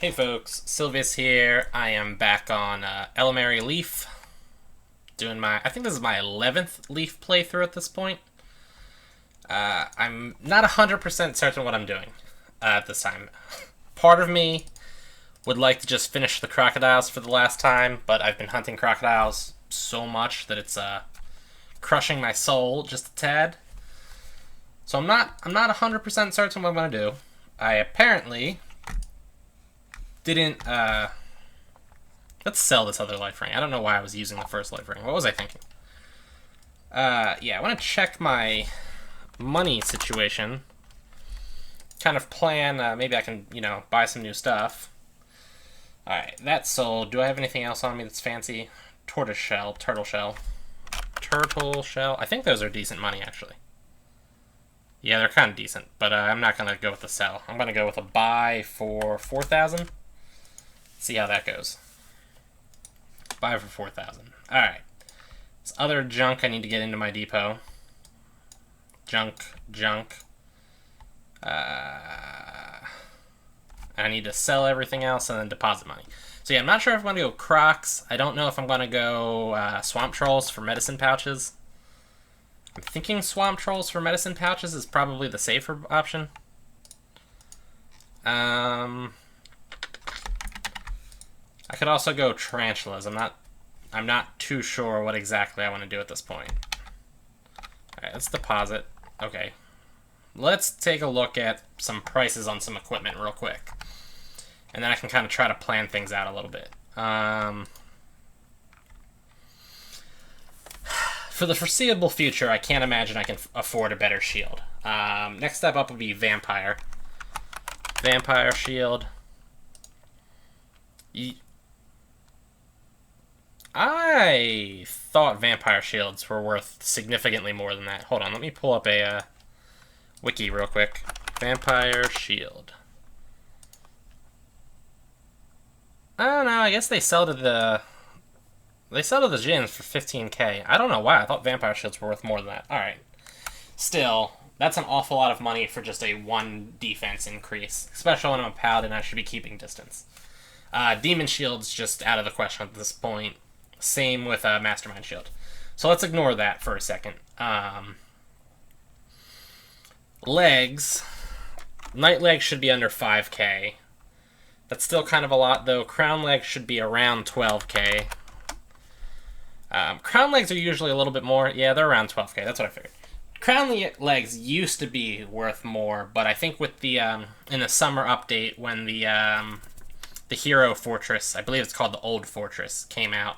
Hey folks, Sylvius here. I am back on Elamary Leaf, doing I think this is my 11th Leaf playthrough at this point. I'm not 100% certain what I'm doing at this time. Part of me would like to just finish the crocodiles for the last time, but I've been hunting crocodiles so much that it's crushing my soul just a tad. So I'm not 100% certain what I'm going to do. I apparently didn't, let's sell this other life ring. I don't know why I was using the first life ring. What was I thinking? Yeah, I want to check my money situation. Kind of plan, maybe I can, buy some new stuff. Alright, that's sold. Do I have anything else on me that's fancy? Tortoise shell, turtle shell. Turtle shell. I think those are decent money, actually. Yeah, they're kind of decent, but I'm not going to go with the sell. I'm going to go with a buy for 4,000. See how that goes. Buy for 4,000. Alright. This other junk I need to get into my depot. Junk. I need to sell everything else and then deposit money. So yeah, I'm not sure if I'm going to go crocs. I don't know if I'm going to go swamp trolls for medicine pouches. I'm thinking swamp trolls for medicine pouches is probably the safer option. I could also go tarantulas. I'm not too sure what exactly I want to do at this point. Alright, let's deposit. Okay. Let's take a look at some prices on some equipment real quick. And then I can kind of try to plan things out a little bit. For the foreseeable future, I can't imagine I can afford a better shield. Next step up would be vampire. Vampire shield. I thought vampire shields were worth significantly more than that. Hold on, let me pull up a wiki real quick. Vampire shield. I don't know, I guess they sell to the gyms for 15k. I don't know why, I thought vampire shields were worth more than that. Alright. Still, that's an awful lot of money for just a 1 defense increase. Especially when I'm a paladin, I should be keeping distance. Demon shield's just out of the question at this point. Same with Mastermind Shield. So let's ignore that for a second. Legs. Night legs should be under 5k. That's still kind of a lot, though. Crown legs should be around 12k. Crown legs are usually a little bit more. Yeah, they're around 12k. That's what I figured. Crown legs used to be worth more, but I think with the in the summer update when the Hero Fortress, I believe it's called the Old Fortress, came out,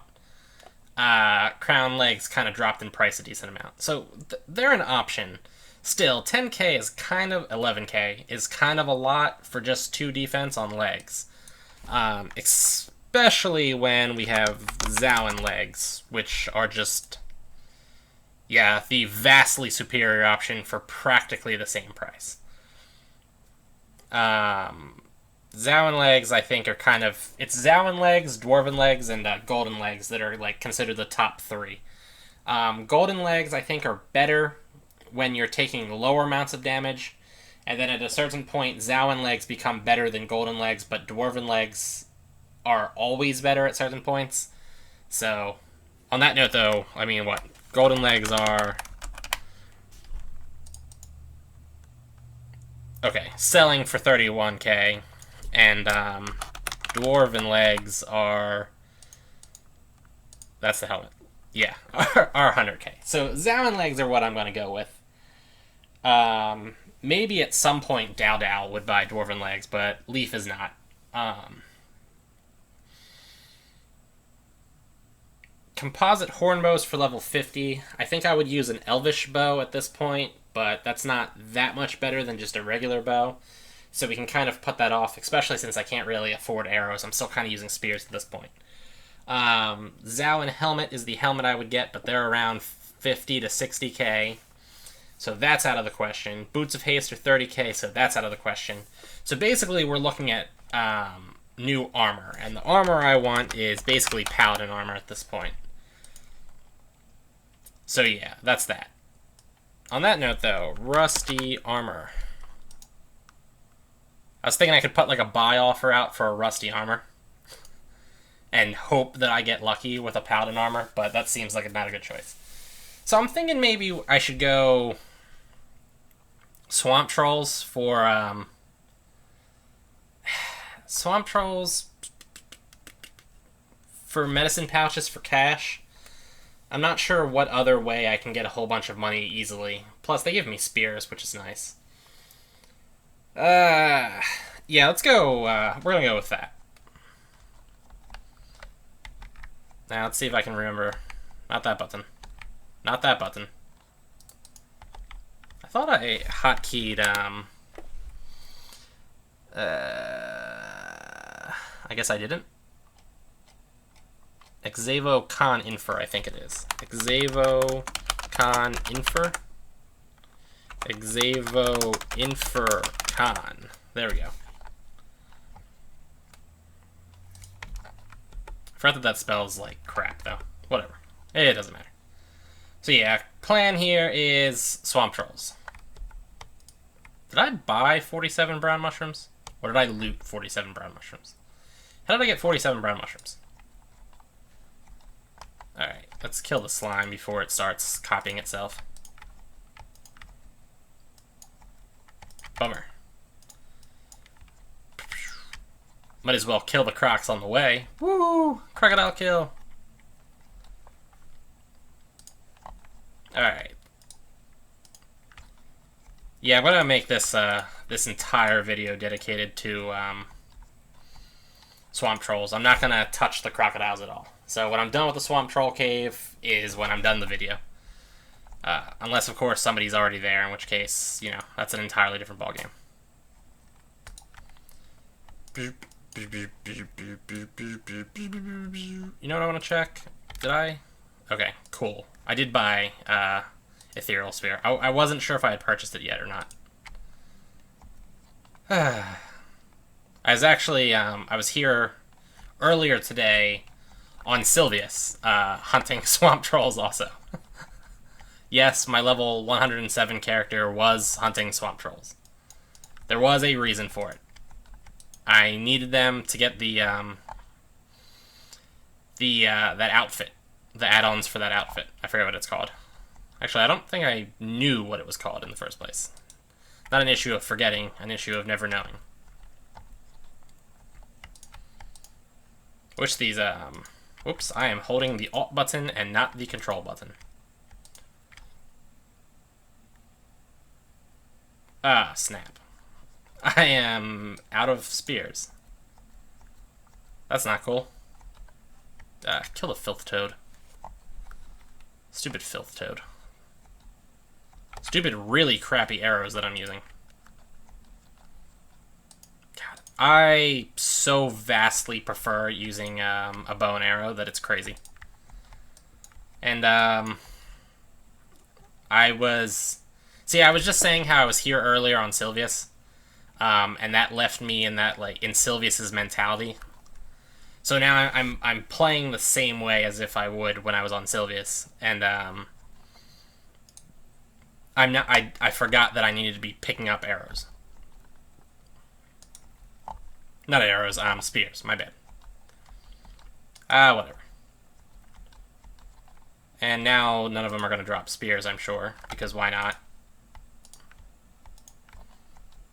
crown legs kind of dropped in price a decent amount. So they're an option. Still, 10k is kind of, 11k is kind of a lot for just 2 defense on legs. Especially when we have Zowan legs, which are just, yeah, the vastly superior option for practically the same price. Zowan legs, I think, are kind of, it's Zowan legs, Dwarven legs, and Golden legs that are, like, considered the top 3. Golden legs, I think, are better when you're taking lower amounts of damage, and then at a certain point, Zowan legs become better than Golden legs, but Dwarven legs are always better at certain points. So, on that note, though, I mean, what? Golden legs are... Okay, selling for 31k, and Dwarven legs are... That's the helmet. Yeah, are 100k. So Zowan legs are what I'm going to go with. Maybe at some point Dow would buy Dwarven legs, but Leaf is not. Composite horn bows for level 50. I think I would use an Elvish bow at this point, but that's not that much better than just a regular bow. So we can kind of put that off, especially since I can't really afford arrows. I'm still kind of using spears at this point. Zowan helmet is the helmet I would get, but they're around 50 to 60k. So that's out of the question. Boots of Haste are 30k, so that's out of the question. So basically we're looking at new armor, and the armor I want is basically Paladin armor at this point. So yeah, that's that. On that note, though, rusty armor. I was thinking I could put like a buy offer out for a rusty armor and hope that I get lucky with a paladin armor, but that seems like not a good choice. So I'm thinking maybe I should go swamp trolls for swamp trolls for medicine pouches for cash. I'm not sure what other way I can get a whole bunch of money easily. Plus, they give me spears, which is nice. Yeah, let's go. We're gonna go with that. Now, let's see if I can remember. Not that button. Not that button. I thought I hotkeyed, I guess I didn't. Exavo con infer, I think it is. Exavo con infer. Exavo infer con. There we go. I forgot that spells like crap, though. Whatever. It doesn't matter. So yeah, plan here is swamp trolls. Did I buy 47 brown mushrooms? Or did I loot 47 brown mushrooms? How did I get 47 brown mushrooms? Alright, let's kill the slime before it starts copying itself. Bummer. Might as well kill the crocs on the way. Woo! Crocodile kill! Alright. Yeah, I'm gonna make this this entire video dedicated to swamp trolls. I'm not gonna touch the crocodiles at all. So when I'm done with the swamp troll cave is when I'm done the video. Unless, of course, somebody's already there, in which case, you know, that's an entirely different ballgame. You know what I want to check? Did I? Okay, cool. I did buy Ethereal Sphere. I wasn't sure if I had purchased it yet or not. I was actually, I was here earlier today on Sylvius, hunting swamp trolls also. Yes, my level 107 character was hunting swamp trolls. There was a reason for it. I needed them to get the that outfit, the add-ons for that outfit. I forget what it's called. Actually, I don't think I knew what it was called in the first place. Not an issue of forgetting, an issue of never knowing. Which these, whoops, I am holding the Alt button and not the Control button. Ah, snap. I am out of spears. That's not cool. Kill the filth toad. Stupid filth toad. Stupid, really crappy arrows that I'm using. God, I so vastly prefer using a bow and arrow that it's crazy. And I was just saying how I was here earlier on Sylvius, and that left me in that in Sylvius's mentality. So now I'm playing the same way as if I would when I was on Sylvius, and I forgot that I needed to be picking up arrows. Not arrows, spears, my bad. Whatever. And now none of them are going to drop spears, I'm sure, because why not?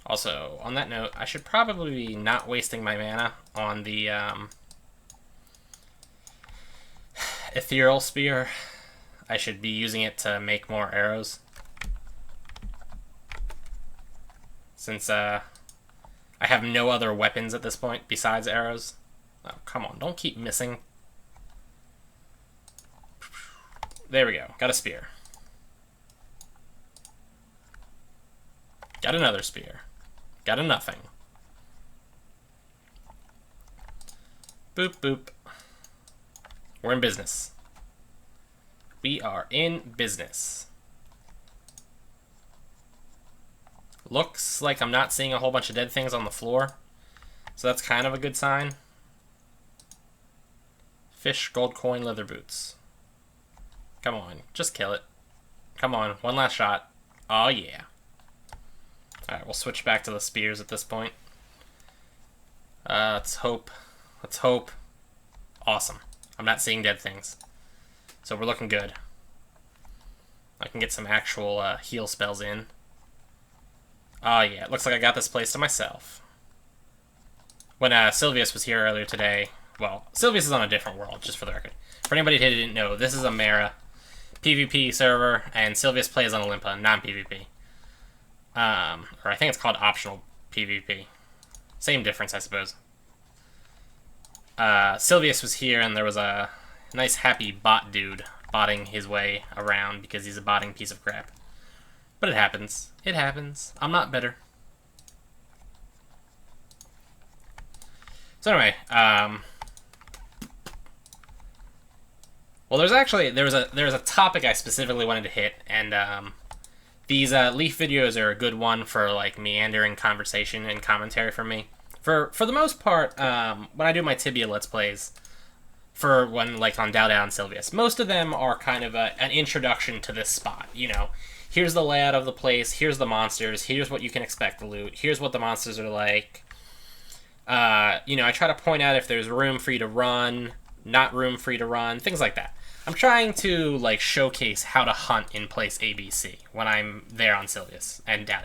Also, on that note, I should probably be not wasting my mana on the Ethereal Spear. I should be using it to make more arrows. Since I have no other weapons at this point besides arrows. Oh, come on, don't keep missing. There we go, got a spear. Got another spear. Got a nothing. Boop, boop. We're in business. We are in business. Looks like I'm not seeing a whole bunch of dead things on the floor. So that's kind of a good sign. Fish, gold coin, leather boots. Come on, just kill it. Come on, one last shot. Oh yeah. Alright, we'll switch back to the spears at this point. Let's hope. Let's hope. Awesome. I'm not seeing dead things. So we're looking good. I can get some actual heal spells in. Oh yeah, it looks like I got this place to myself. When Sylvius was here earlier today, well, Sylvius is on a different world, just for the record. For anybody who didn't know, this is a Mara PvP server, and Sylvius plays on Olympa, non-PvP. Or I think it's called optional PvP. Same difference, I suppose. Sylvius was here, and there was a nice happy bot dude botting his way around because he's a botting piece of crap. But it happens. It happens. I'm not bitter. So anyway, well, there was a topic I specifically wanted to hit, and these Leaf videos are a good one for like meandering conversation and commentary for me. For the most part, when I do my Tibia Let's Plays, for when like on Dow and Sylvius, most of them are kind of an introduction to this spot. You know, here's the layout of the place, here's the monsters, here's what you can expect to loot, here's what the monsters are like. You know, I try to point out if there's room for you to run, not room for you to run, things like that. I'm trying to like showcase how to hunt in place ABC when I'm there on Sylvius and Dow.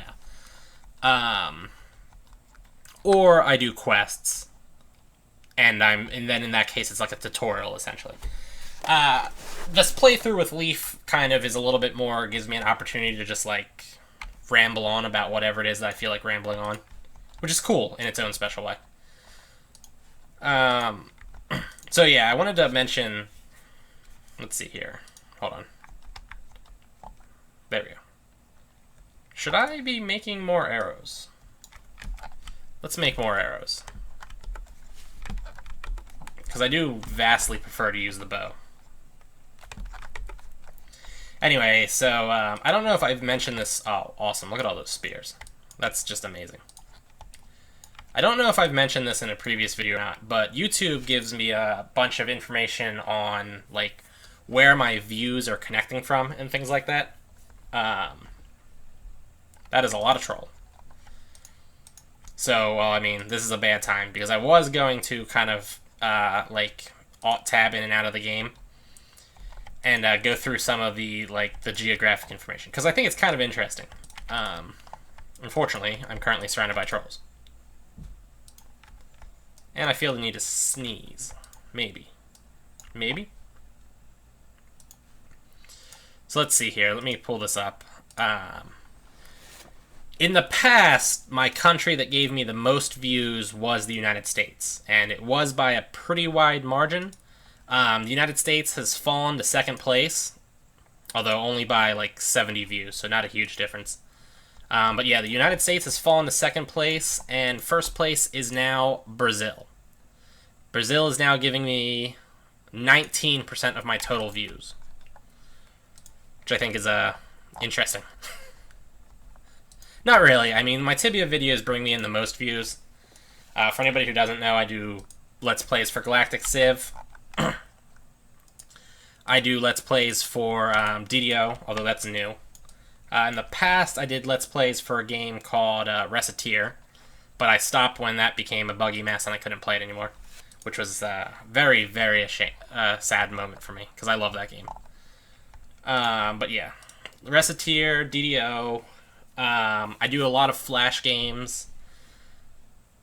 Or I do quests, and then in that case it's like a tutorial essentially. This playthrough with Leaf kind of is a little bit more, gives me an opportunity to just like ramble on about whatever it is that I feel like rambling on, which is cool in its own special way. So yeah, I wanted to mention, let's see here, hold on. There we go. Should I be making more arrows? Let's make more arrows. Because I do vastly prefer to use the bow. Anyway, so I don't know if I've mentioned this. Oh, awesome. Look at all those spears. That's just amazing. I don't know if I've mentioned this in a previous video or not, but YouTube gives me a bunch of information on like where my views are connecting from and things like that. That is a lot of troll. So, well, I mean, this is a bad time because I was going to kind of like alt-tab in and out of the game and go through some of the like the geographic information because I think it's kind of interesting. Unfortunately, I'm currently surrounded by trolls. And I feel the need to sneeze. Maybe. Maybe? So let's see here. Let me pull this up. In the past, my country that gave me the most views was the United States. And it was by a pretty wide margin. The United States has fallen to second place. Although only by like 70 views, so not a huge difference. But yeah, the United States has fallen to second place, and first place is now Brazil. Brazil is now giving me 19% of my total views, which I think is interesting. Not really. I mean, my Tibia videos bring me in the most views. For anybody who doesn't know, I do Let's Plays for Galactic Civ. I do Let's Plays for DDO, although that's new. In the past, I did Let's Plays for a game called Reciteer, but I stopped when that became a buggy mess and I couldn't play it anymore, which was a very, very sad moment for me, because I love that game. But yeah, Reciteer, DDO, I do a lot of Flash games,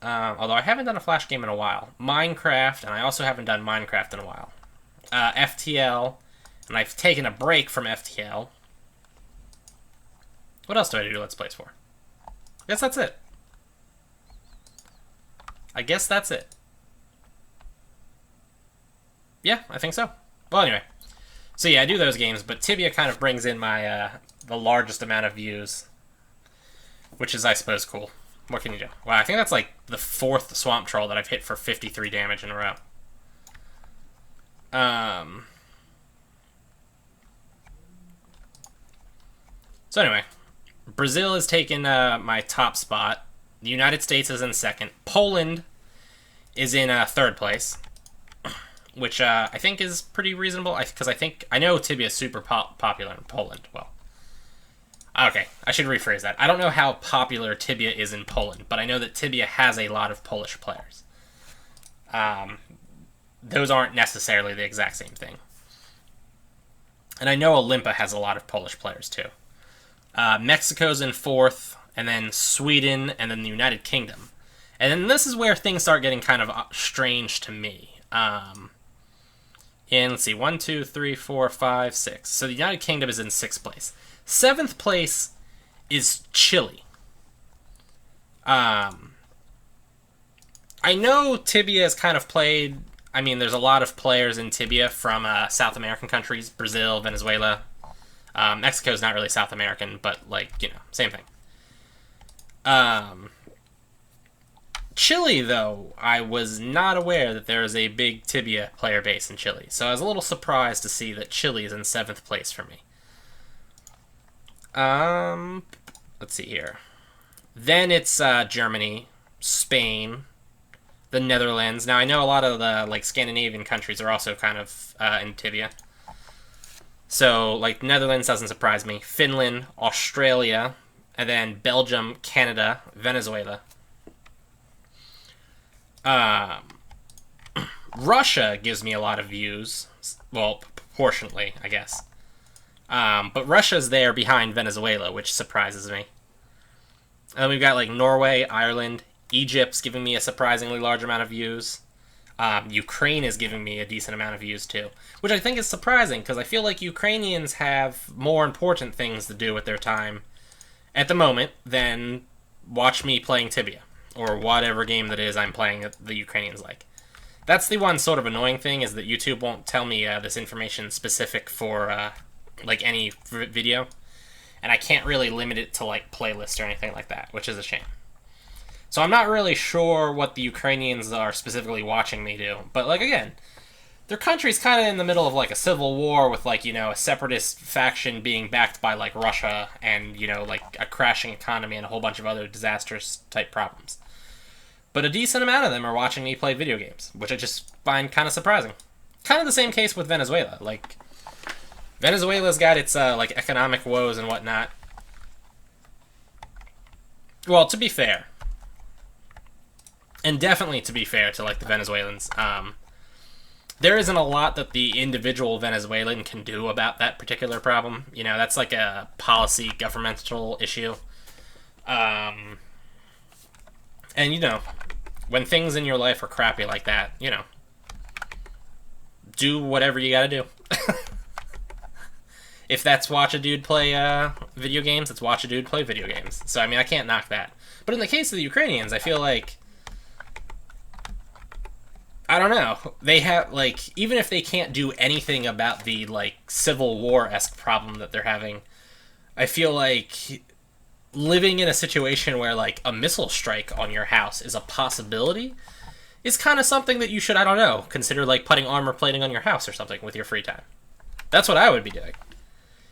although I haven't done a Flash game in a while. Minecraft, and I also haven't done Minecraft in a while. FTL, and I've taken a break from FTL. What else do I do Let's Plays for? I guess that's it. I guess that's it. Yeah, I think so. Well, anyway. So yeah, I do those games, but Tibia kind of brings in my the largest amount of views, which is, I suppose, cool. What can you do? Wow, I think that's like the 4th Swamp Troll that I've hit for 53 damage in a row. So anyway, Brazil has taken my top spot. The United States is in second. Poland is in third place, which I think is pretty reasonable. Because I know Tibia is super popular in Poland. Well, okay, I should rephrase that. I don't know how popular Tibia is in Poland, but I know that Tibia has a lot of Polish players. Those aren't necessarily the exact same thing. And I know Olympia has a lot of Polish players too. Mexico's in fourth, and then Sweden, and then the United Kingdom. And then this is where things start getting kind of strange to me. Let's see, 1, 2, 3, 4, 5, 6. So the United Kingdom is in 6th place. 7th place is Chile. I know Tibia is kind of played. I mean, there's a lot of players in Tibia from South American countries, Brazil, Venezuela. Mexico's not really South American, but, like, you know, same thing. Chile, though, I was not aware that there is a big Tibia player base in Chile, so I was a little surprised to see that Chile is in 7th place for me. Let's see here. Then it's Germany, Spain, the Netherlands. Now, I know a lot of the, like, Scandinavian countries are also kind of in Tibia. So, like, Netherlands doesn't surprise me. Finland, Australia, and then Belgium, Canada, Venezuela. Russia gives me a lot of views. Well, proportionately, I guess. But Russia's there behind Venezuela, which surprises me. And then we've got, like, Norway, Ireland, Egypt's giving me a surprisingly large amount of views. Ukraine is giving me a decent amount of views, too. Which I think is surprising, because I feel like Ukrainians have more important things to do with their time at the moment than watch me playing Tibia, or whatever game that is I'm playing that the Ukrainians like. That's the one sort of annoying thing, is that YouTube won't tell me this information specific for, like, any video. And I can't really limit it to, like, playlists or anything like that, which is a shame. So I'm not really sure what the Ukrainians are specifically watching me do. But, like, again, their country's kind of in the middle of, like, a civil war with, like, you know, a separatist faction being backed by, like, Russia and, you know, like, a crashing economy and a whole bunch of other disastrous type problems. But a decent amount of them are watching me play video games, which I just find kind of surprising. Kind of the same case with Venezuela. Like, Venezuela's got its, like, economic woes and whatnot. Well, to be fair, and definitely to be fair to, like, the Venezuelans, there isn't a lot that the individual Venezuelan can do about that particular problem. You know, that's like a policy, governmental issue. And, you know, when things in your life are crappy like that, you know, do whatever you gotta do. If that's watch a dude play video games, it's watch a dude play video games. So, I mean, I can't knock that. But in the case of the Ukrainians, I feel like, I don't know, they have, like, even if they can't do anything about the, like, Civil War-esque problem that they're having, I feel like living in a situation where, like, a missile strike on your house is a possibility is kind of something that you should, I don't know, consider, like, putting armor plating on your house or something with your free time. That's what I would be doing.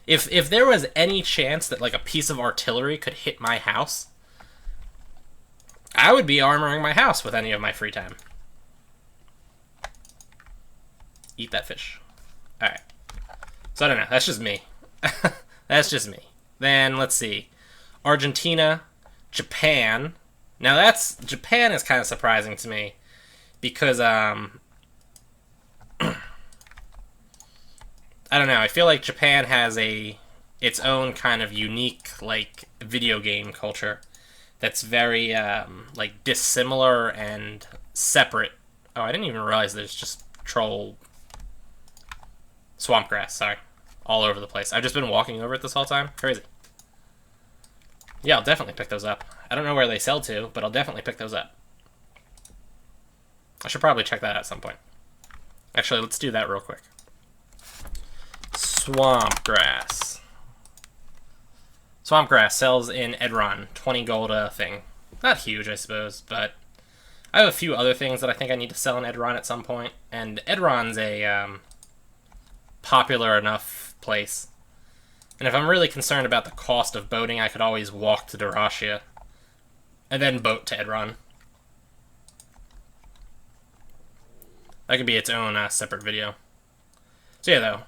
If there was any chance that, like, a piece of artillery could hit my house, I would be armoring my house with any of my free time. Eat that fish. Alright. So I don't know. That's just me. That's just me. Then, let's see. Argentina, Japan. Now Japan is kind of surprising to me. Because, I don't know, I feel like Japan has its own kind of unique, like, video game culture that's very, like, dissimilar and separate. Oh, I didn't even realize there's just troll swamp grass, sorry. All over the place. I've just been walking over it this whole time. Crazy. Yeah, I'll definitely pick those up. I don't know where they sell to, but I'll definitely pick those up. I should probably check that out at some point. Actually, let's do that real quick. Swamp grass. Swamp grass sells in Edron. 20 gold a thing. Not huge, I suppose, but I have a few other things that I think I need to sell in Edron at some point. And Edron's a popular enough place. And if I'm really concerned about the cost of boating, I could always walk to Dyrachia and then boat to Edron. That could be its own separate video. So yeah,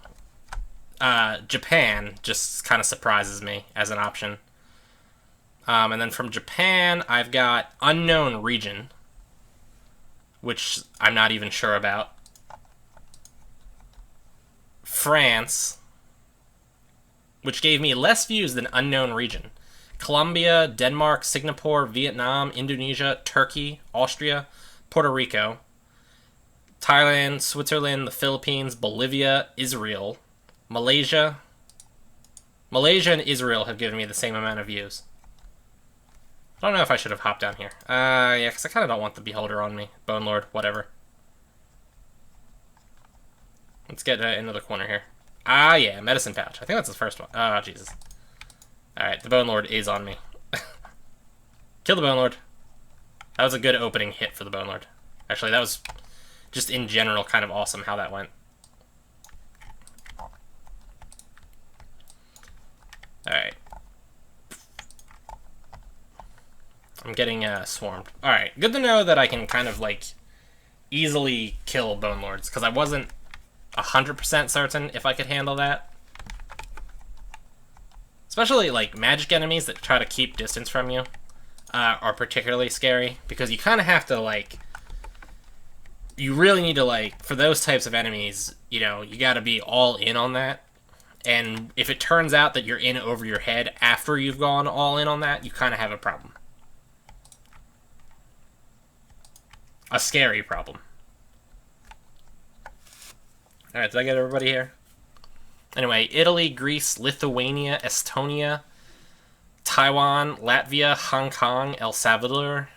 though. Japan just kind of surprises me as an option. And then from Japan, I've got Unknown Region. which I'm not even sure about. France, which gave me less views than unknown region. Colombia, Denmark, Singapore, Vietnam, Indonesia, Turkey, Austria, Puerto Rico, Thailand, Switzerland, the Philippines, Bolivia, Israel, Malaysia. Malaysia and Israel have given me the same amount of views. I don't know if I should have hopped down here. Yeah, because I kind of don't want the Beholder on me. Bone Lord, whatever. Let's get into the corner here. Ah, yeah, Medicine Pouch. I think that's the first one. Oh, Jesus. Alright, the Bone Lord is on me. Kill the Bone Lord. That was a good opening hit for the Bone Lord. Actually, that was just in general kind of awesome how that went. Alright. I'm getting swarmed. Alright, good to know that I can kind of, like, easily kill Bone Lords, because I wasn't 100% certain if I could handle that. Especially, like, magic enemies that try to keep distance from you are particularly scary, because you kind of have to, like... You really need to, like, for those types of enemies, you know, you gotta be all in on that. And if it turns out that you're in over your head after you've gone all in on that, you kind of have a problem. A scary problem. Alright, did I get everybody here? Anyway, Italy, Greece, Lithuania, Estonia, Taiwan, Latvia, Hong Kong, El Salvador,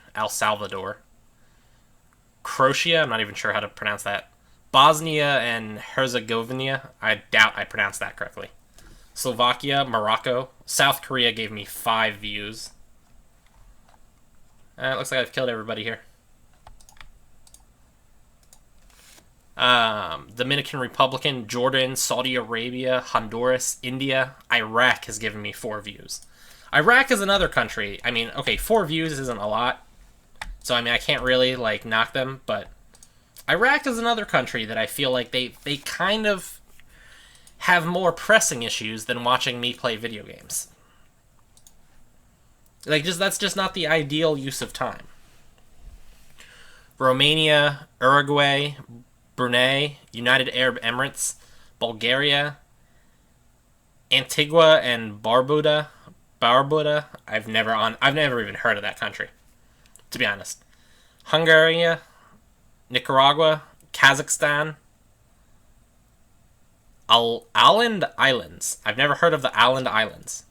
Croatia, I'm not even sure how to pronounce that, Bosnia and Herzegovina, I doubt I pronounced that correctly, Slovakia, Morocco, South Korea gave me 5 views. It looks like I've killed everybody here. Dominican Republic, Jordan, Saudi Arabia, Honduras, India, Iraq has given me 4 views. Iraq is another country. I mean, okay, 4 views isn't a lot. So, I mean, I can't really, like, knock them, but Iraq is another country that I feel like they kind of have more pressing issues than watching me play video games. Like, that's just not the ideal use of time. Romania, Uruguay, Brunei, United Arab Emirates, Bulgaria, Antigua and Barbuda. I've never even heard of that country, to be honest. Hungary, Nicaragua, Kazakhstan, Åland Islands. I've never heard of the Åland Islands.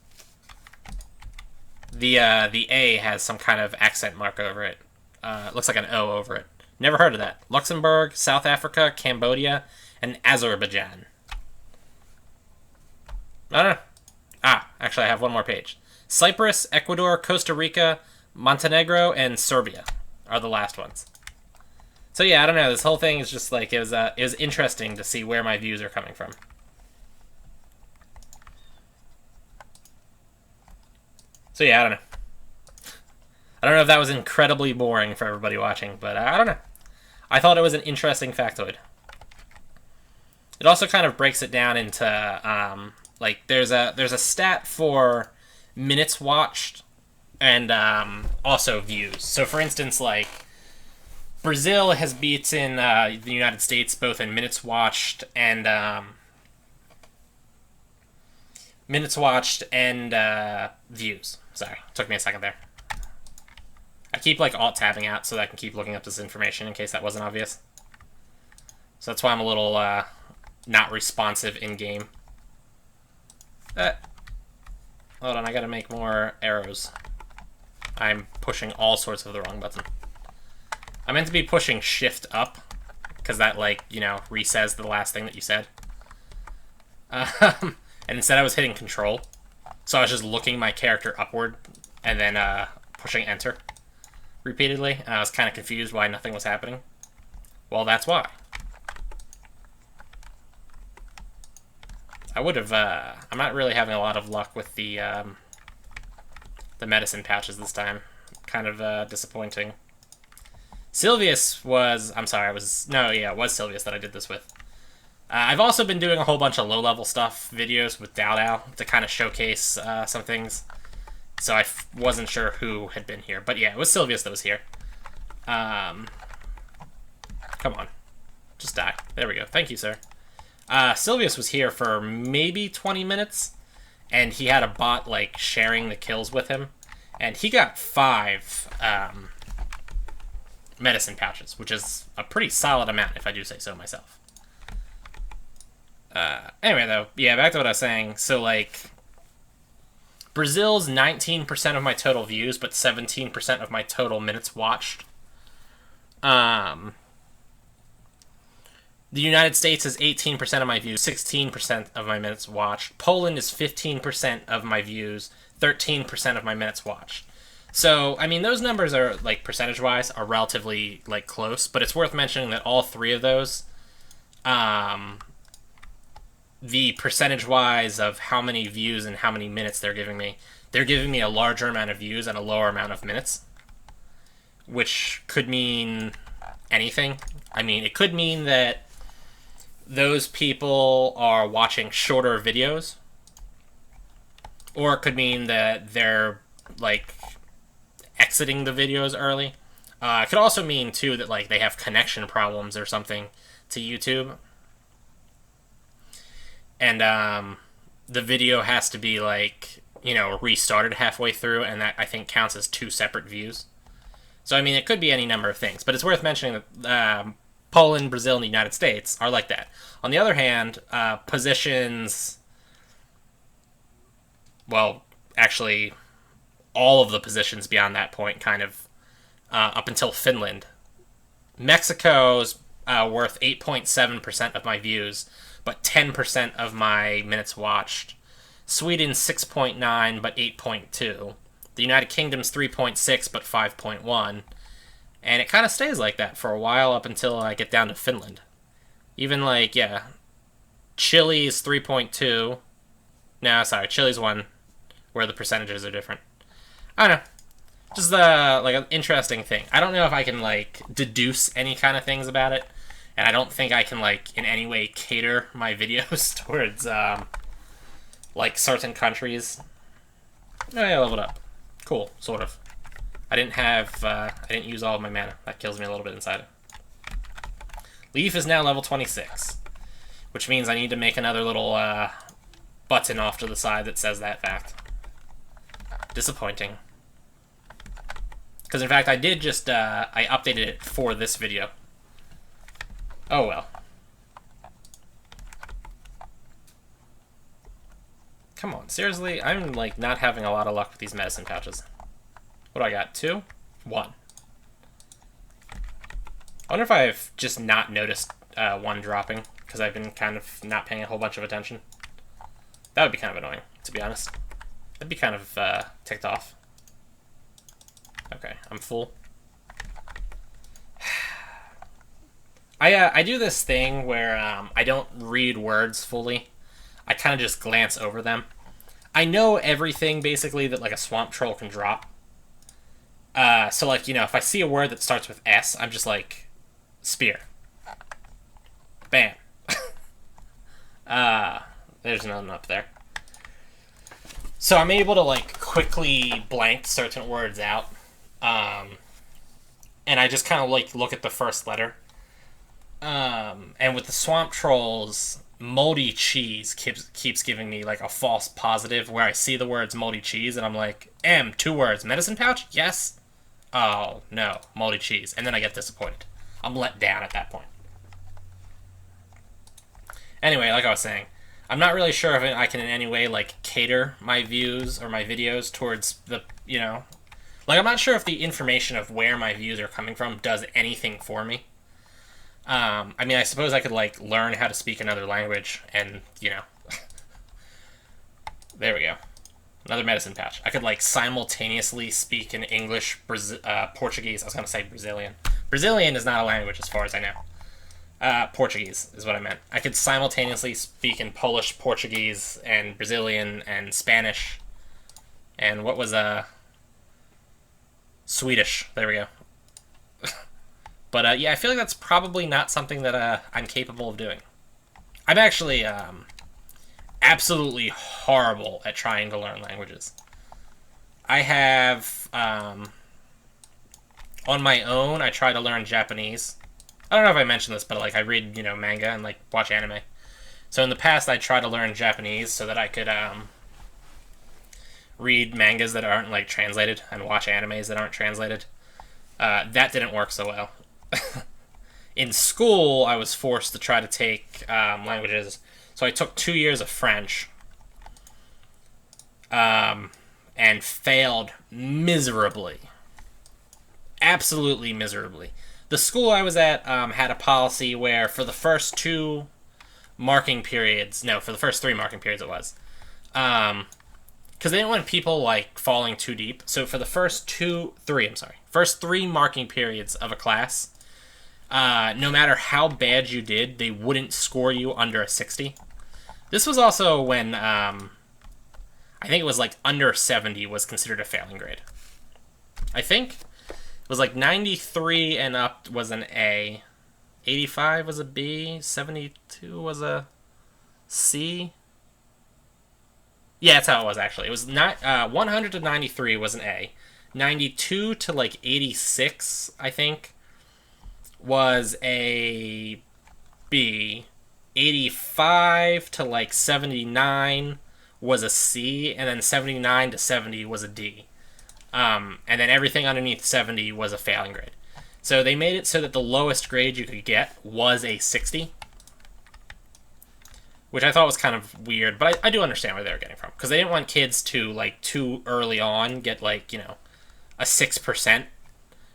The A has some kind of accent mark over it. It looks like an O over it. Never heard of that. Luxembourg, South Africa, Cambodia, and Azerbaijan. I don't know. Actually, I have one more page. Cyprus, Ecuador, Costa Rica, Montenegro, and Serbia are the last ones. So yeah, I don't know. This whole thing is just like, it was interesting to see where my views are coming from. So yeah, I don't know. I don't know if that was incredibly boring for everybody watching, but I don't know. I thought it was an interesting factoid. It also kind of breaks it down into, like, there's a stat for minutes watched and also views. So, for instance, like, Brazil has beaten the United States both in minutes watched and views. Sorry, took me a second there. I keep, like, alt-tabbing out so that I can keep looking up this information in case that wasn't obvious. So that's why I'm a little not responsive in-game. Hold on, I gotta make more arrows. I'm pushing all sorts of the wrong button. I meant to be pushing shift up, because that, like, you know, resays the last thing that you said. And instead I was hitting control. So I was just looking my character upward, and then pushing enter repeatedly. And I was kind of confused why nothing was happening. Well, that's why. I would have, I'm not really having a lot of luck with the medicine pouches this time. Kind of disappointing. Sylvius was, I'm sorry, it was Sylvius that I did this with. I've also been doing a whole bunch of low-level stuff videos with Dao to kind of showcase some things. So I wasn't sure who had been here. But yeah, it was Sylvius that was here. Come on. Just die. There we go. Thank you, sir. Sylvius was here for maybe 20 minutes, and he had a bot, like, sharing the kills with him. And he got 5 medicine pouches, which is a pretty solid amount, if I do say so myself. Anyway, though, yeah, back to what I was saying. So, like, Brazil's 19% of my total views, but 17% of my total minutes watched. The United States is 18% of my views, 16% of my minutes watched. Poland is 15% of my views, 13% of my minutes watched. So, I mean, those numbers are, like, percentage-wise, are relatively, like, close, but it's worth mentioning that all 3 of those, the percentage-wise of how many views and how many minutes they're giving me a larger amount of views and a lower amount of minutes, which could mean anything. I mean, it could mean that those people are watching shorter videos, or it could mean that they're, like, exiting the videos early. It could also mean, too, that, like, they have connection problems or something to YouTube. And, the video has to be, like, you know, restarted halfway through, and that, I think, counts as 2 separate views. So, I mean, it could be any number of things, but it's worth mentioning that, Poland, Brazil, and the United States are like that. On the other hand, positions... Well, actually, all of the positions beyond that point, kind of, up until Finland. Mexico's worth 8.7% of my views, but 10% of my minutes watched. Sweden, 6.9, but 8.2. The United Kingdom's 3.6, but 5.1. And it kind of stays like that for a while up until I get down to Finland. Even, like, yeah, Chile's 3.2. No, sorry, Chile's 1, where the percentages are different. I don't know. Just, like, an interesting thing. I don't know if I can, like, deduce any kind of things about it. And I don't think I can, like, in any way cater my videos towards, like, certain countries. Oh, yeah, leveled up. Cool, sort of. I didn't use all of my mana. That kills me a little bit inside. Leaf is now level 26, which means I need to make another little button off to the side that says that fact. Disappointing. Because in fact I did just, I updated it for this video. Oh well. Come on, seriously? I'm, like, not having a lot of luck with these medicine pouches. What do I got? 2? 1. I wonder if I've just not noticed 1 dropping, because I've been kind of not paying a whole bunch of attention. That would be kind of annoying, to be honest. I'd be kind of ticked off. Okay, I'm full. I do this thing where I don't read words fully. I kind of just glance over them. I know everything, basically, that, like, a swamp troll can drop. So, like, you know, if I see a word that starts with S, I'm just like, spear. Bam. There's nothing up there. So I'm able to, like, quickly blank certain words out. And I just kind of, like, look at the first letter. And with the swamp trolls, moldy cheese keeps giving me, like, a false positive where I see the words moldy cheese and I'm like, 2 words, medicine pouch? Yes. Oh, no, moldy cheese. And then I get disappointed. I'm let down at that point. Anyway, like I was saying, I'm not really sure if I can in any way, like, cater my views or my videos towards the, you know... Like, I'm not sure if the information of where my views are coming from does anything for me. I mean, I suppose I could, like, learn how to speak another language and, you know... There we go. Another medicine pouch. I could, like, simultaneously speak in English, Portuguese. I was going to say Brazilian. Brazilian is not a language as far as I know. Portuguese is what I meant. I could simultaneously speak in Polish, Portuguese, and Brazilian, and Spanish. And what was, Swedish. There we go. But, yeah, I feel like that's probably not something that, I'm capable of doing. I'm actually, absolutely horrible at trying to learn languages. I have, on my own, I try to learn Japanese. I don't know if I mentioned this, but like I read, manga and like watch anime. So in the past, I tried to learn Japanese so that I could read mangas that aren't like translated and watch animes that aren't translated. That didn't work so well. In school, I was forced to try to take languages. So I took 2 years of French and failed miserably. Absolutely miserably. The school I was at had a policy where for the first two marking periods, no, for the first 3 marking periods it was, because they didn't want people like falling too deep. So for the first 3 marking periods of a class, no matter how bad you did, they wouldn't score you under a 60. This was also when I think it was like under 70 was considered a failing grade. I think it was like 93 and up was an A, 85 was a B, 72 was a C. Yeah, that's how it was actually. It was not 100 to 93 was an A, 92 to like 86 I think was a B, 85 to like 79 was a C, and then 79 to 70 was a D. And then everything underneath 70 was a failing grade. So they made it so that the lowest grade you could get was a 60, which I thought was kind of weird, but I do understand where they were getting from, because they didn't want kids to, like, too early on get, like, a 6%,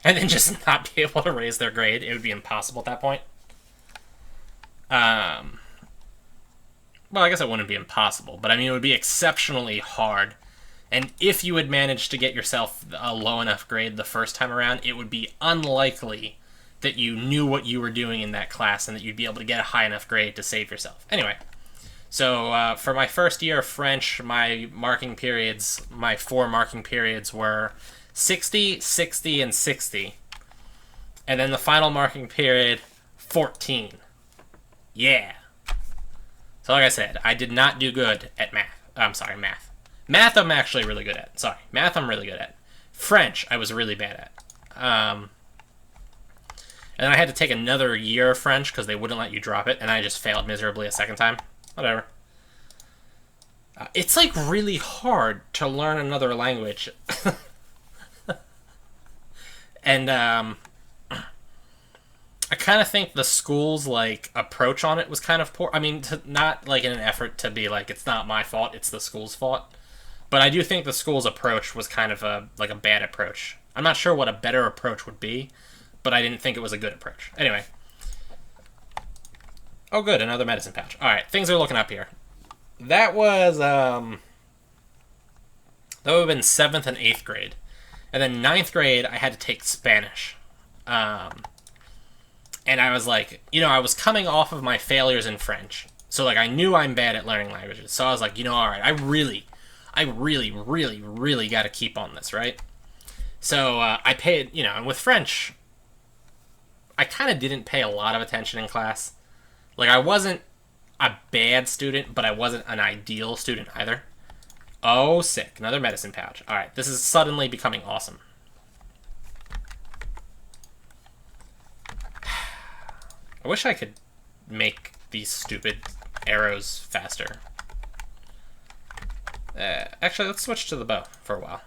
and then just not be able to raise their grade. It would be impossible at that point. Well, I guess it wouldn't be impossible, but I mean, it would be exceptionally hard. And if you had managed to get yourself a low enough grade the first time around, it would be unlikely that you knew what you were doing in that class and that you'd be able to get a high enough grade to save yourself. Anyway, so for my first year of French, my 4 marking periods were 60, 60, and 60. And then the final marking period, 14. Yeah. So like I said, I did not do good at math. Math. Math I'm actually really good at. Math I'm really good at. French I was really bad at. And then I had to take another year of French because they wouldn't let you drop it, and I just failed miserably a second time. Whatever. It's like really hard to learn another language. And I kind of think the school's like approach on it was kind of poor. I mean, not like in an effort to be like, it's not my fault, it's the school's fault. But I do think the school's approach was kind of a bad approach. I'm not sure what a better approach would be, but I didn't think it was a good approach. Anyway. Oh, good, another medicine pouch. All right, things are looking up here. That was that would have been 7th and 8th grade, and then 9th grade I had to take Spanish. And I was like, I was coming off of my failures in French. So, like, I knew I'm bad at learning languages. So I was like, all right, I really, really got to keep on this, right? So I paid, and with French, I kind of didn't pay a lot of attention in class. Like, I wasn't a bad student, but I wasn't an ideal student either. Oh, sick. Another medicine pouch. All right, this is suddenly becoming awesome. I wish I could make these stupid arrows faster. Actually, let's switch to the bow for a while.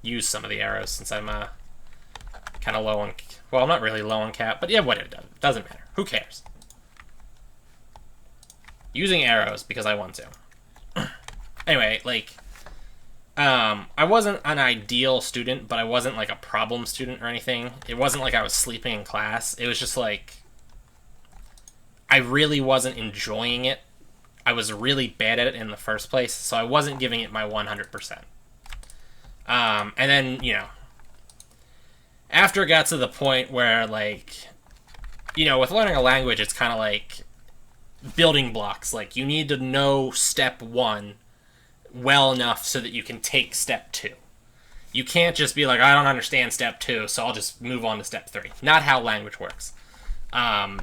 Use some of the arrows since I'm kind of low on... Well, I'm not really low on cap, but yeah, whatever. It doesn't matter. Who cares? Using arrows because I want to. Anyway, like... I wasn't an ideal student, but I wasn't like a problem student or anything. It wasn't like I was sleeping in class. It was just like I really wasn't enjoying it. I was really bad at it in the first place, so I wasn't giving it my 100%. And then, after it got to the point where, like, with learning a language, it's kind of like building blocks. Like, you need to know step 1 well enough so that you can take step 2. You can't just be like, I don't understand step 2, so I'll just move on to step 3. Not how language works.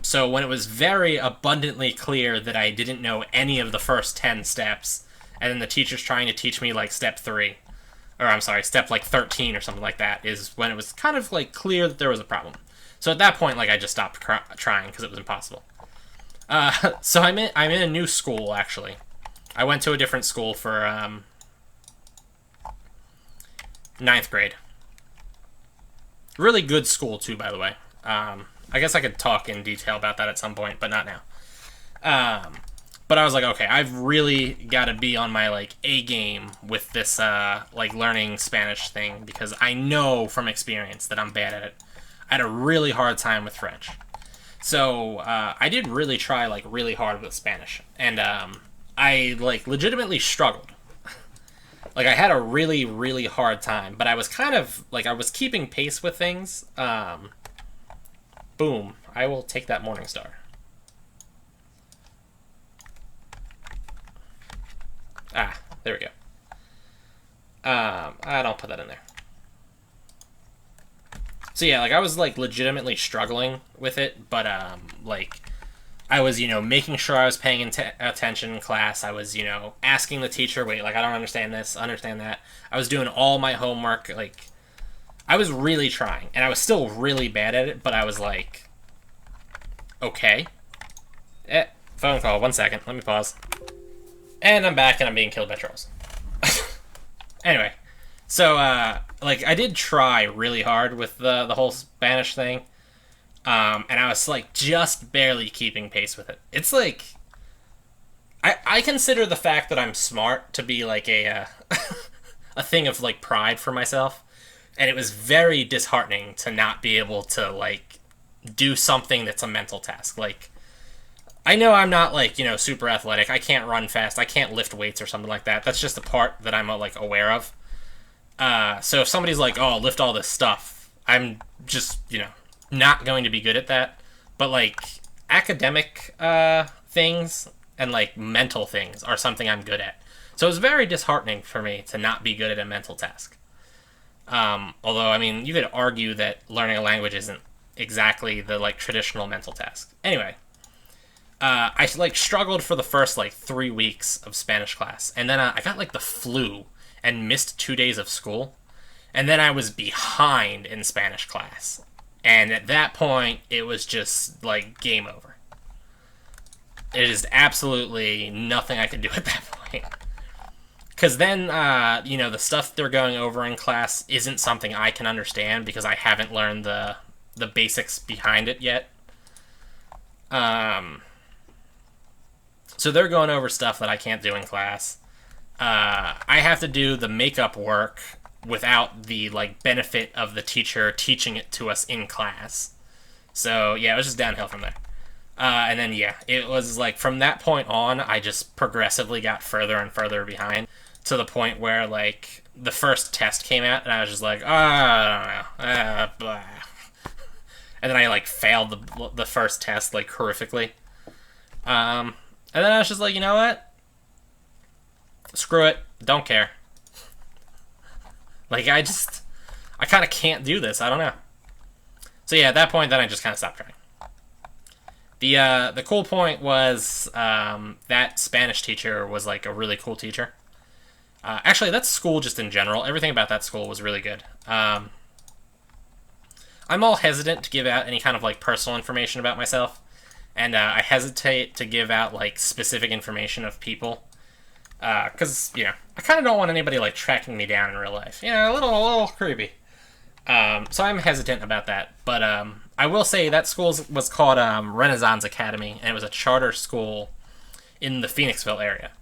So when it was very abundantly clear that I didn't know any of the first 10 steps, and then the teacher's trying to teach me like step 3, or I'm sorry, step like 13 or something like that, is when it was kind of like clear that there was a problem. So at that point, like, I just stopped trying because it was impossible. So I'm in a new school, actually. I went to a different school for ninth grade. Really good school too, by the way. I guess I could talk in detail about that at some point, but not now. But I was like, okay, I've really got to be on my, like, A game with this, like, learning Spanish thing, because I know from experience that I'm bad at it. I had a really hard time with French. So, I did really try, like, really hard with Spanish. And, I, like, legitimately struggled. Like, I had a really, really hard time, but I was kind of, like, I was keeping pace with things. Boom. I will take that Morning Star. Ah, there we go. I don't put that in there. So yeah, like, I was, like, legitimately struggling with it, but, like, I was, making sure I was paying attention in class. I was, asking the teacher, wait, like, I don't understand this, understand that. I was doing all my homework, like, I was really trying, and I was still really bad at it, but I was like, okay. Phone call, 1 second, let me pause. And I'm back, and I'm being killed by trolls. Anyway, so, like, I did try really hard with the whole Spanish thing, and I was, like, just barely keeping pace with it. It's, like, I consider the fact that I'm smart to be, like, a thing of, like, pride for myself, and it was very disheartening to not be able to, like, do something that's a mental task. Like, I know I'm not, like, super athletic. I can't run fast. I can't lift weights or something like that. That's just a part that I'm, like, aware of. So if somebody's like, oh, lift all this stuff, I'm just, not going to be good at that. But, like, academic things and, like, mental things are something I'm good at. So it was very disheartening for me to not be good at a mental task. Although, I mean, you could argue that learning a language isn't exactly the, like, traditional mental task. Anyway. I, like, struggled for the first, like, 3 weeks of Spanish class. And then I got, like, the flu and missed 2 days of school. And then I was behind in Spanish class. And at that point, it was just, like, game over. It is absolutely nothing I could do at that point. Because then, the stuff they're going over in class isn't something I can understand because I haven't learned the basics behind it yet. So they're going over stuff that I can't do in class. I have to do the makeup work without the, like, benefit of the teacher teaching it to us in class. So, yeah, it was just downhill from there. And then, yeah, it was, like, from that point on, I just progressively got further and further behind to the point where, like, the first test came out, and I was just like, oh, I don't know. And then I, like, failed the first test, like, horrifically. And then I was just like, you know what? Screw it. Don't care. Like, I kind of can't do this. I don't know. So yeah, at that point, then I just kind of stopped trying. The cool point was that Spanish teacher was, like, a really cool teacher. Actually, that school just in general, everything about that school was really good. I'm all hesitant to give out any kind of, like, personal information about myself. And I hesitate to give out, like, specific information of people. Because, I kind of don't want anybody, like, tracking me down in real life. A little creepy. So I'm hesitant about that. But I will say that school was called Renaissance Academy, and it was a charter school in the Phoenixville area.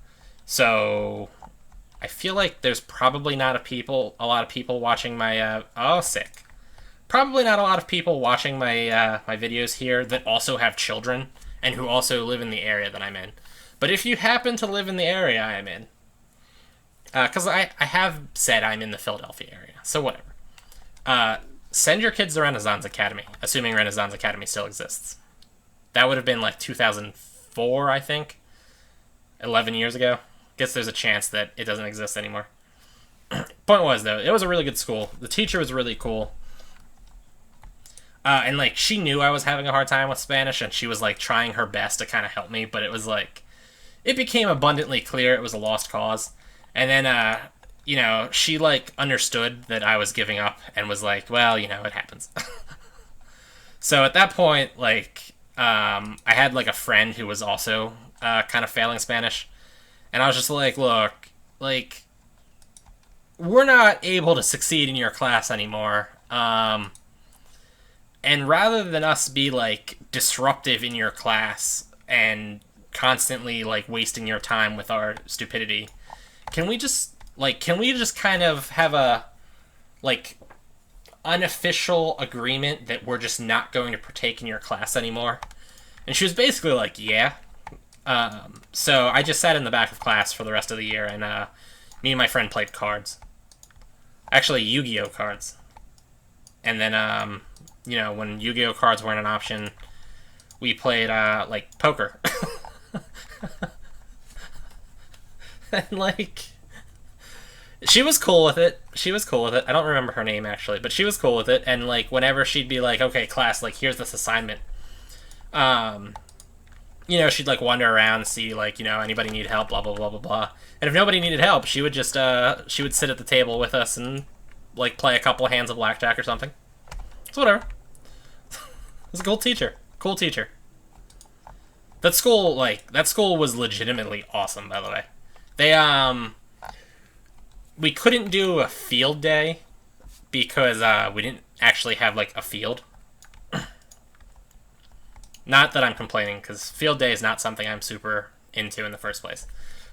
So I feel like there's probably not a lot of people watching my... sick. Probably not a lot of people watching my my videos here that also have children and who also live in the area that I'm in. But if you happen to live in the area I'm in, because I have said I'm in the Philadelphia area, so whatever. Send your kids to Renaissance Academy, assuming Renaissance Academy still exists. That would have been like 2004, I think. 11 years ago. Guess there's a chance that it doesn't exist anymore. Point was, though, it was a really good school. The teacher was really cool. And, like, she knew I was having a hard time with Spanish, and she was, like, trying her best to kind of help me, but it was, like, it became abundantly clear it was a lost cause. And then, she, like, understood that I was giving up and was like, well, it happens. So at that point, like, I had like a friend who was also kind of failing Spanish, and I was just like, look, like, we're not able to succeed in your class anymore. And rather than us be like disruptive in your class and constantly like wasting your time with our stupidity, can we just kind of have a like unofficial agreement that we're just not going to partake in your class anymore? And she was basically like, yeah. So I just sat in the back of class for the rest of the year, and me and my friend played cards. Actually, Yu-Gi-Oh cards. And then, when Yu-Gi-Oh cards weren't an option, we played, like, poker. And, like, she was cool with it. I don't remember her name, actually, but she was cool with it. And, like, whenever she'd be like, okay, class, like, here's this assignment. She'd, like, wander around, see, like, anybody need help, blah, blah, blah, blah, blah. And if nobody needed help, she would just, she would sit at the table with us and, like, play a couple hands of blackjack or something. So whatever. It was a cool teacher. That school was legitimately awesome, by the way. We couldn't do a field day because, we didn't actually have, like, a field. Not that I'm complaining, because field day is not something I'm super into in the first place.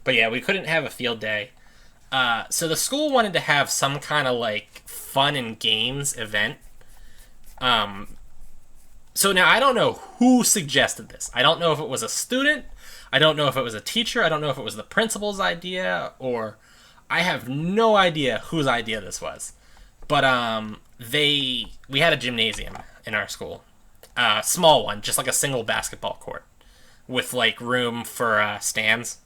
But yeah, we couldn't have a field day. So the school wanted to have some kind of, like, fun and games event. So now I don't know who suggested this. I don't know if it was a student. I don't know if it was a teacher. I don't know if it was the principal's idea, or I have no idea whose idea this was. But we had a gymnasium in our school. Small one, just like a single basketball court with like room for stands.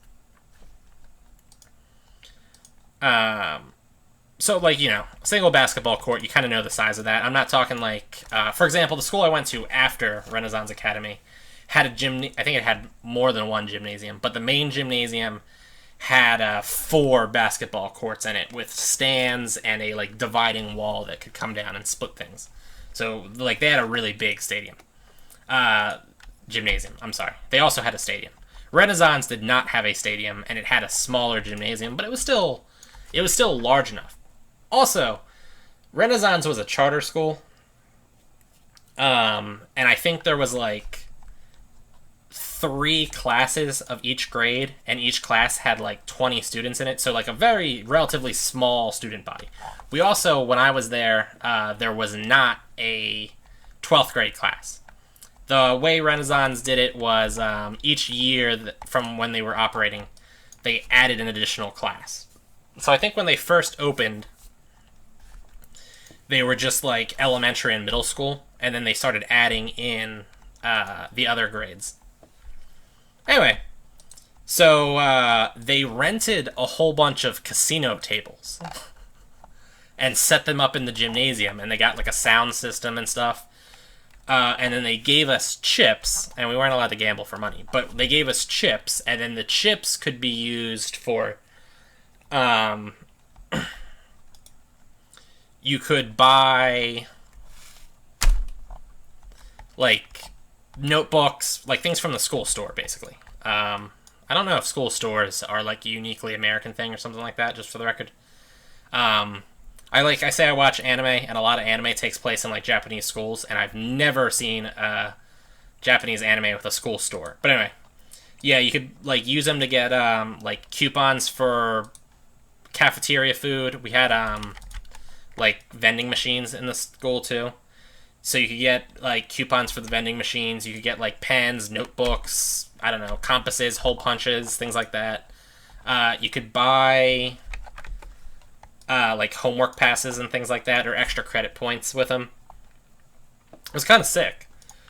So like, single basketball court, you kind of know the size of that. I'm not talking like, for example, the school I went to after Renaissance Academy had a I think it had more than one gymnasium, but the main gymnasium had 4 basketball courts in it with stands and a like dividing wall that could come down and split things. So like they had a really big gymnasium. I'm sorry. They also had a stadium. Renaissance did not have a stadium, and it had a smaller gymnasium, but it was still large enough. Also, Renaissance was a charter school, and I think there was like 3 classes of each grade, and each class had like 20 students in it, so like a very relatively small student body. We also, when I was there was not a 12th grade class. The way Renaissance did it was each year from when they were operating, they added an additional class. So I think when they first opened, they were just like elementary and middle school, and then they started adding in the other grades. Anyway, so they rented a whole bunch of casino tables and set them up in the gymnasium, and they got like a sound system and stuff. And then they gave us chips, and we weren't allowed to gamble for money, but they gave us chips, and then the chips could be used for, you could buy, like, notebooks, like things from the school store, basically. I don't know if school stores are, like, a uniquely American thing or something like that, just for the record. I watch anime, and a lot of anime takes place in, like, Japanese schools, and I've never seen a Japanese anime with a school store. But anyway, yeah, you could, like, use them to get, like, coupons for cafeteria food. We had, like, vending machines in the school, too. So you could get, like, coupons for the vending machines. You could get, like, pens, notebooks, I don't know, compasses, hole punches, things like that. You could buy like homework passes and things like that, or extra credit points with them. It was kind of sick.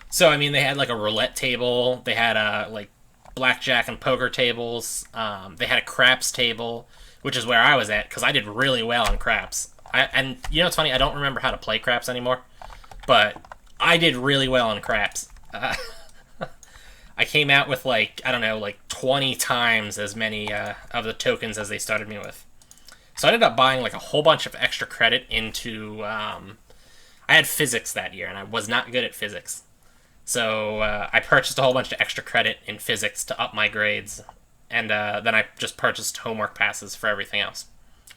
So, I mean, they had like a roulette table. They had like blackjack and poker tables. They had a craps table, which is where I was at, because I did really well on craps. And you know what's funny? I don't remember how to play craps anymore, but I did really well on craps. I came out with like, I don't know, like 20 times as many of the tokens as they started me with. So I ended up buying like a whole bunch of extra credit into, I I had physics that year, and I was not good at physics. So I purchased a whole bunch of extra credit in physics to up my grades, and then I just purchased homework passes for everything else.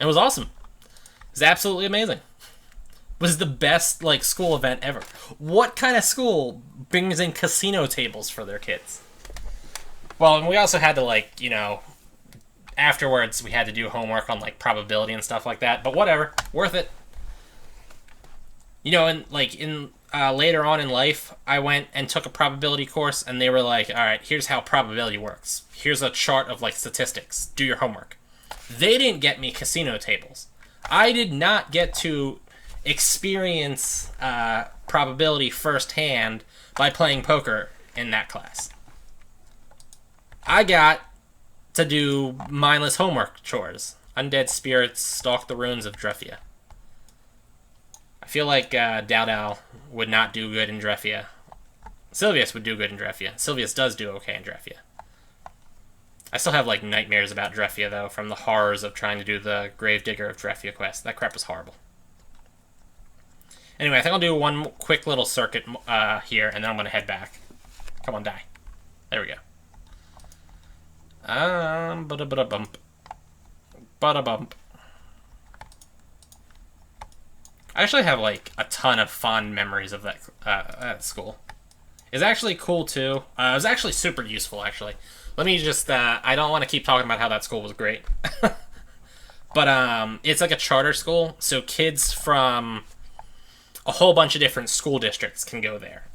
It was awesome. It was absolutely amazing. It was the best like school event ever. What kind of school brings in casino tables for their kids? Well, and we also had to like, afterwards we had to do homework on like probability and stuff like that. But whatever, worth it. And like in later on in life, I went and took a probability course, and they were like, all right, here's how probability works. Here's a chart of like statistics. Do your homework. They didn't get me casino tables. I did not get to experience probability firsthand by playing poker in that class. I got to do mindless homework chores. Undead spirits stalk the ruins of Drefia. I feel like Dowdow would not do good in Drefia. Silvius would do good in Drefia. Silvius does do okay in Drefia. I still have like nightmares about Drefia though, from the horrors of trying to do the Gravedigger of Drefia quest. That crap was horrible. Anyway, I think I'll do one quick little circuit here, and then I'm going to head back. Come on, die. There we go. Bada-bump. Bada-bump. I actually have, like, a ton of fond memories of that school. It's actually cool, too. It was actually super useful, actually. Let me just, I don't want to keep talking about how that school was great. But, it's like a charter school, so kids from a whole bunch of different school districts can go there.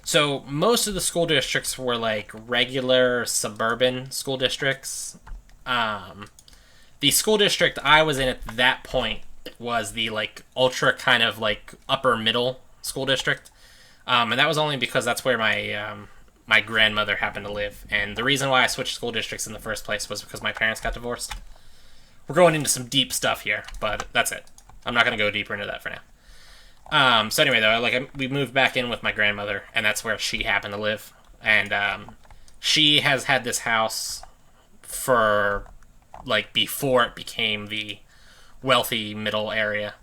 So most of the school districts were like regular suburban school districts. The school district I was in at that point was the like ultra kind of like upper middle school district. And that was only because that's where my grandmother happened to live. And the reason why I switched school districts in the first place was because my parents got divorced. We're going into some deep stuff here, but that's it. I'm not going to go deeper into that for now. So anyway, though, we moved back in with my grandmother, and that's where she happened to live. And she has had this house for, like, before it became the wealthy middle area.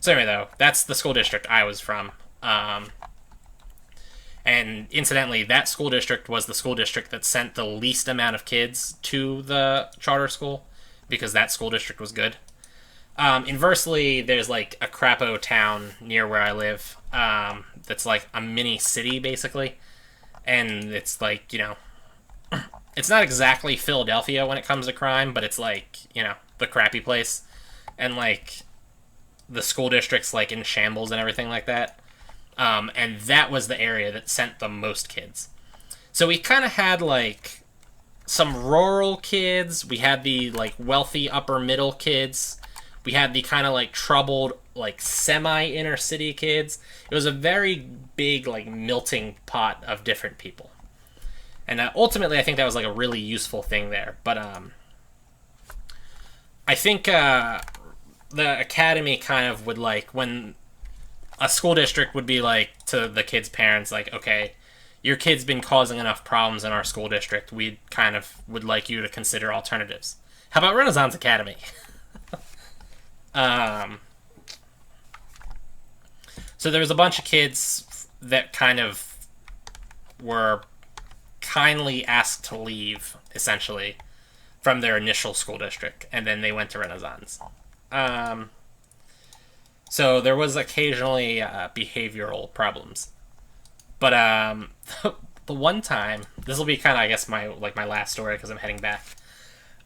So anyway, though, that's the school district I was from. And incidentally, that school district was the school district that sent the least amount of kids to the charter school, because that school district was good. Inversely, there's like a crapo town near where I live that's like a mini city, basically. And it's like, it's not exactly Philadelphia when it comes to crime, but it's like, the crappy place. And like the school district's like in shambles and everything like that. And that was the area that sent the most kids. So we kind of had like some rural kids. We had the like wealthy upper middle kids. We had the kind of like troubled, like semi-inner city kids. It was a very big, like melting pot of different people. And ultimately, I think that was like a really useful thing there. But I think the academy kind of would like, when a school district would be like to the kids' parents, like, okay, your kid's been causing enough problems in our school district. We kind of would like you to consider alternatives. How about Renaissance Academy? So there was a bunch of kids that kind of were kindly asked to leave, essentially, from their initial school district, and then they went to Renaissance. So there was occasionally behavioral problems. But the one time, this will be kind of, I guess, my last story because I'm heading back.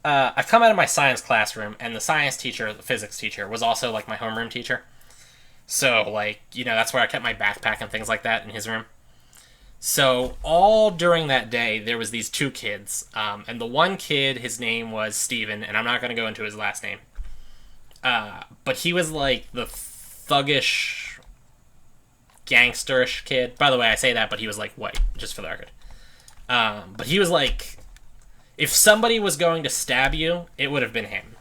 I come out of my science classroom, and the science teacher, the physics teacher, was also, like, my homeroom teacher. So, like, that's where I kept my backpack and things like that in his room. So, all during that day, there was these two kids. And the one kid, his name was Steven, and I'm not going to go into his last name. But he was, like, the thuggish, gangsterish kid. By the way, I say that, but he was, like, white, just for the record. But he was, like, if somebody was going to stab you, it would have been him.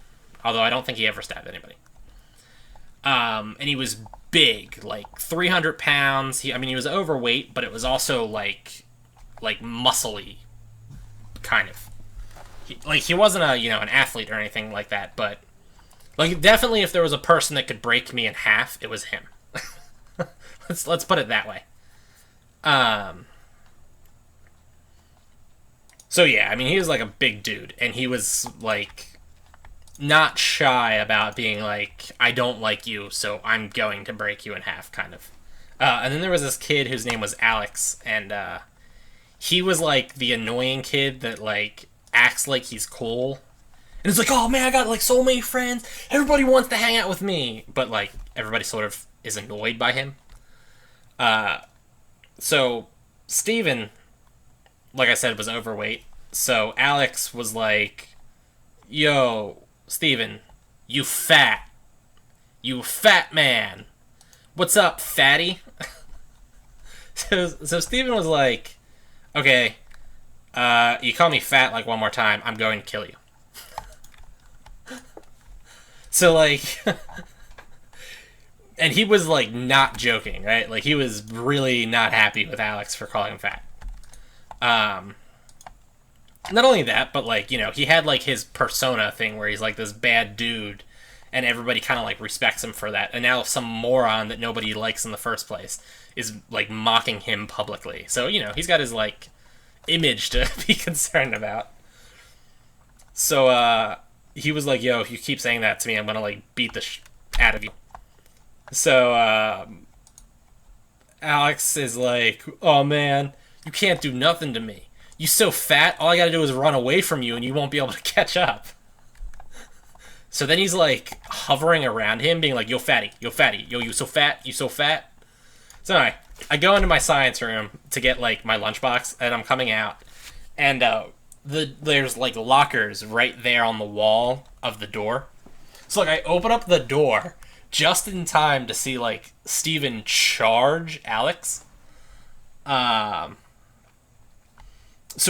Although I don't think he ever stabbed anybody. And he was big, like 300 pounds. He was overweight, but it was also like muscly, kind of. He wasn't an athlete or anything like that, but Like, definitely if there was a person that could break me in half, it was him. Let's put it that way. So yeah, I mean, he was like a big dude, and he was like not shy about being like, I don't like you, so I'm going to break you in half, kind of. And then there was this kid whose name was Alex, and he was like the annoying kid that like acts like he's cool. And it's like, oh man, I got like so many friends. Everybody wants to hang out with me. But like everybody sort of is annoyed by him. So Steven, like I said, was overweight. So Alex was like, yo, Steven, you fat man. What's up, fatty? So Steven was like, okay, you call me fat like one more time, I'm going to kill you. So like, and he was like not joking, right? Like he was really not happy with Alex for calling him fat. Not only that, but like, you know, he had like his persona thing where he's like this bad dude and everybody kind of like respects him for that. And now some moron that nobody likes in the first place is like mocking him publicly. So, you know, he's got his like image to be concerned about. So, he was like, yo, if you keep saying that to me, I'm gonna like beat the out of you. So, Alex is like, oh man, you can't do nothing to me. You so fat, all I gotta do is run away from you and you won't be able to catch up. So then he's like hovering around him, being like, yo fatty, yo you so fat, you so fat. So anyway, I go into my science room to get like my lunchbox, and I'm coming out, and there's like lockers right there on the wall of the door. So like I open up the door just in time to see like Steven charge Alex. So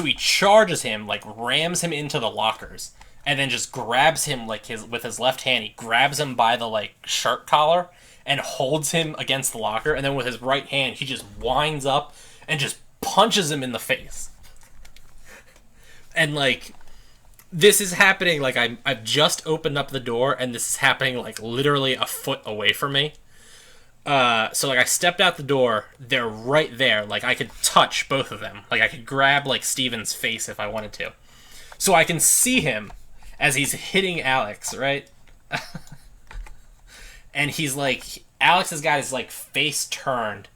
he charges him, like rams him into the lockers, and then just grabs him like with his left hand. He grabs him by the like shirt collar and holds him against the locker, and then with his right hand he just winds up and just punches him in the face. And like this is happening, like I've just opened up the door and this is happening like literally a foot away from me. So like I stepped out the door, they're right there, like I could touch both of them. Like I could grab like Steven's face if I wanted to. So I can see him as he's hitting Alex, right? And he's like, Alex has got his like face turned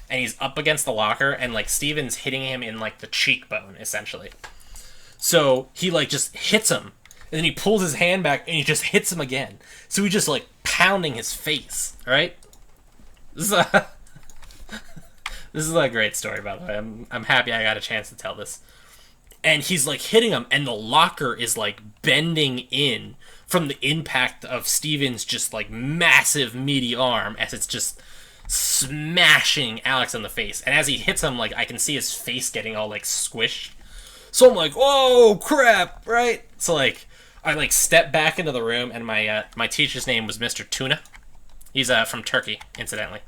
and he's up against the locker, and like Steven's hitting him in like the cheekbone essentially. So he like just hits him, and then he pulls his hand back and he just hits him again. So he's just like pounding his face, right? This is a great story, by the way. I'm happy I got a chance to tell this. And he's like hitting him, and the locker is like bending in from the impact of Steven's just like massive meaty arm as it's just smashing Alex in the face. And as he hits him, like I can see his face getting all like squished. So I'm like, whoa, crap, right? So like I like step back into the room, and my teacher's name was Mr. Tuna. He's from Turkey, incidentally.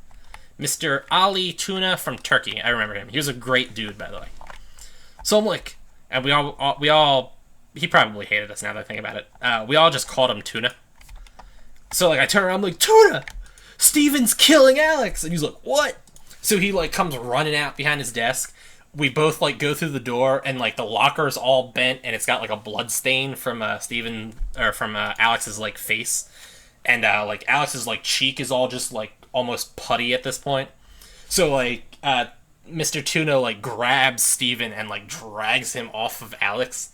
Mr. Ali Tuna from Turkey. I remember him. He was a great dude, by the way. So I'm like, and we all, he probably hated us now that I think about it. We all just called him Tuna. So like I turn around, I'm like, Tuna! Steven's killing Alex! And he's like, what? So he like comes running out behind his desk. We both like go through the door, and like the locker's all bent, and it's got like a blood stain from Alex's like face. And like Alex's like cheek is all just like almost putty at this point. So like Mr. Tuna like grabs Steven and like drags him off of Alex.